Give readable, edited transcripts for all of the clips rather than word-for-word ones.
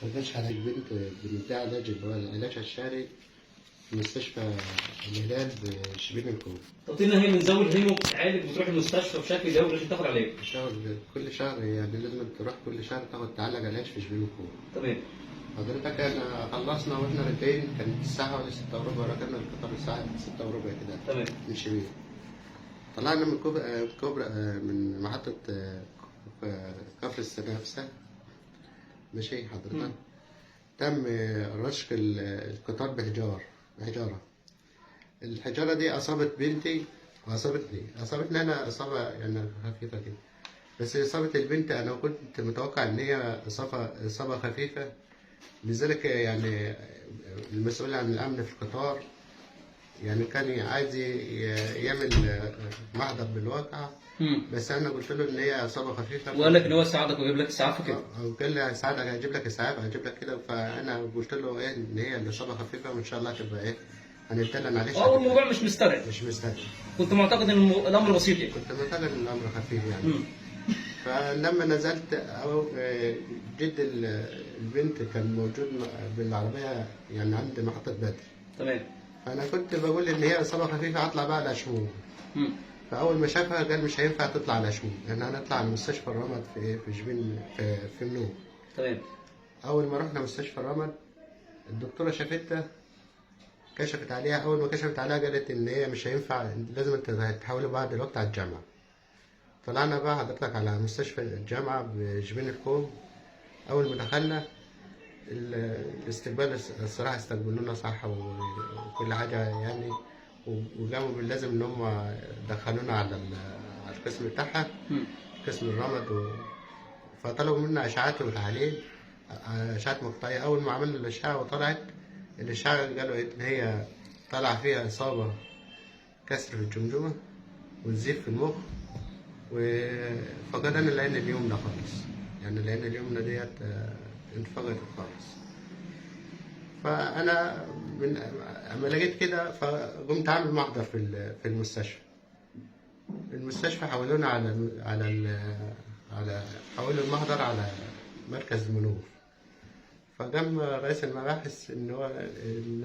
ما كانش علاج بنت بنديها علاج اللي هو العلاج الشهري في مستشفى الهلال بشبين الكوم. طب قلنا هي من ذوي الهيمو بتتعالج وتروح المستشفى بشكل دوري عشان تاخد علاج. كل شهر يعني لازم تروح كل شهر تاخد تعالج علاج في شبين الكوم. تمام. حضرتك احنا خلصنا واحنا راجعين كانت الساعة حوالي 6 وربع، ركبنا القطار الساعة 6 وربع كده. تمام. من شبين. طلعنا من كوبري من محطة كفر السنة نفسها. ماشي حضرتك. تم رشق القطار بحجارة. الحجارة دي أصابت بنتي وأصابتني. أصابتني أنا إصابة يعني خفيفة كده. بس إصابة البنت أنا كنت متوقع إن هي إصابة خفيفة. لذلك يعني المسؤول عن الأمن في القطار يعني كان عايز يعمل محضر بالواقع. بس انا قلت له ان هي اصابه خفيفه وقال لك ان هو يساعدك ويجيب لك اسعاف وكده. قال لي هساعدك، هجيب لك اسعاف، هجيب لك كده. فانا قلت له ايه ان هي الاصابه خفيفه وان شاء الله تبقى ايه هنتكلم معلش. هو الموضوع مش مستدعي. مش مستدعي. كنت معتقد ان الامر بسيط يعني. كنت معتقد ان الامر خفيف يعني. فلما نزلت او جد البنت كان موجود بالعربيه يعني عند محطه بدر. تمام. فانا كنت بقول ان هي اصابه خفيفه هطلع بقى على شموع. فاول ما شافها قال مش هينفع تطلع على شموع لان هنطلع على مستشفى الرمد في شبين في منوف. تمام. اول ما رحنا مستشفى الرمد الدكتوره شافتها كشفت عليها. اول ما كشفت عليها قالت ان هي مش هينفع، لازم انت تحولوا بقى دلوقتي على الجامعه. طلعنا بقى حضرتك على مستشفى الجامعه بشبين الكوم. اول ما دخلنا الاستقبال الصراحه استقبلونا صح وكل حاجه يعني. وقاموا باللازم ان هم دخلونا على القسم بتاعها قسم الرمد فطلبوا منا اشعاعات وتحاليل، اشعاعات مقطعيه. اول ما عملنا الاشعه وطلعت الاشعه قالوا ان هي طلع فيها اصابه كسر في الجمجمه ونزيف في المخ وفقدان العين اليمنى خالص. يعني العين اليمنى ديت انفجرت خالص. فانا اما لقيت كده فقمت عامل محضر في المستشفى حولونا على حولوا المحضر على مركز المنوف. فقام رئيس المباحث ان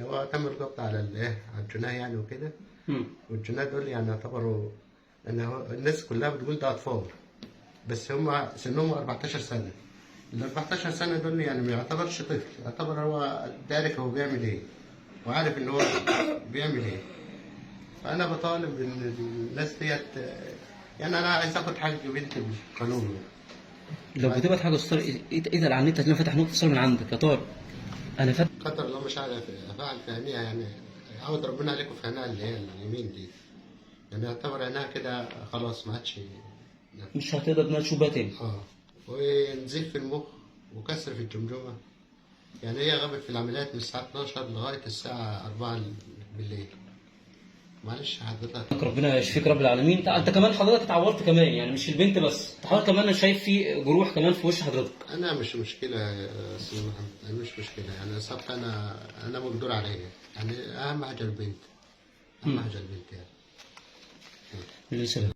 هو تم القبض على على الجناه يعني وكده. والجناه دول يعني يعتبروا ان الناس كلها بتقول ده اطفال بس هم سنهم 14 سنه. ال 14 سنة دول يعني ما يعتبرش طفل، يعتبر هو دارك هو بيعمل ايه وعارف ان هو بيعمل ايه. فأنا بطالب ان الناس ديت يعني أنا عايز آخد حق بنتي بالقانون. لو كتبت حاجه استاذ ايه على النت هتلاقي فاتح نقطه اتصال من عندك يا طارق. انا فاتح قدر الله مش عارف افعل في عينيها يعني. عاود ربنا عليكم في عينيها اللي هي اليمين دي. يعني يعتبر عينيها كده خلاص ما عادش مش هتقدر انها تشوف بقى تاني. ونزيف في المخ وكسر في الجمجمة. يعني هي غابت في العمليات من الساعة 12 لغاية الساعة 4 بالليل. معلش حضرتك. ربنا يشفيك رب العالمين. انت كمان حضرتك اتعورت كمان يعني مش البنت بس، حضرتك كمان انا شايف في جروح كمان في وش حضرتك. أنا مش مشكلة يا أستاذ محمد، أنا مش مشكلة يعني إصابتي أنا مقدور عليها. يعني أهم حاجة البنت. أهم حاجة البنت يعني.